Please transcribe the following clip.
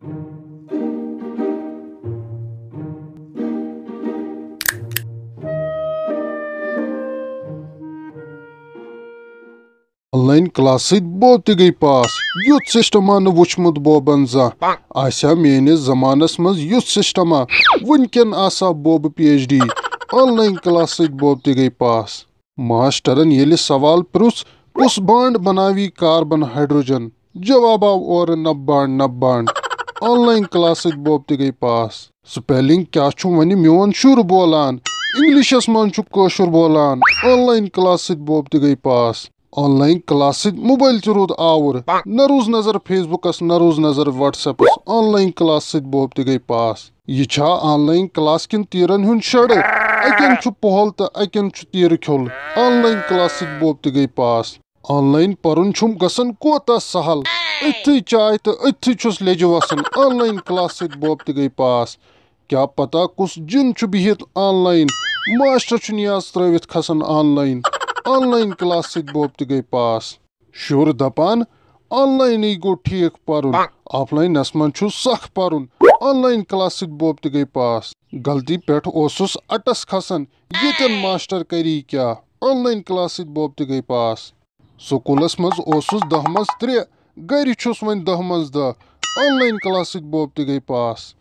Online class बहुत गई पास youth system वुचमुत Boban जा मेनिस जमानस मज युथ सिस्टम वनकन आसा Bob PhD online class Bob गई पास मास्टरन येले सवाल प्रुस कुस बांड बनावी कार्बन हाइड्रोजन जवाब आव और नब बांड ऑनलाइन क्लास बोब गई पास स्पेलिंग क्या वन मोन शुर बोलान इंग्लिशस मन कशुर बोलान ऑनलाइन क्लास बोब गई पास ऑनलाइन क्लास मोबाइल रोद आवर न रोज नजर फेसबुकस न रोज नजर व्हाट्सएपस ऑनलाइन क्लास बोब गई पास यह ऑनलाइन क्लास किन तीरन हुन शड़ अकन पहल तो अकन तीर खोल ऑनलाइन क्लास बोब गई पास ऑनलाइन पर्न गसन कोता सहल अथी चाय तो अथी छुस लेज वसन ऑनलाइन क्लास बोब गई पास क्या पता कुस जिन बिहित ऑनलाइन मास्टर नियाज त्रवित खसन ऑनलाइन क्लास बोब गई पास शुर दपान ऑनलाइन गो ठीक पर्न ऑफलाइनस मन सख पर्न ऑनलाइन क्लास बोब गई पास गलती पे अटस खसन ये मास्टर करी क्या ऑनलाइन क्लास बोब गई पास स्कूलस मज 10 मज 3 गर वन 10 मज 10 ऑनलाइन क्लास बोब गई पास।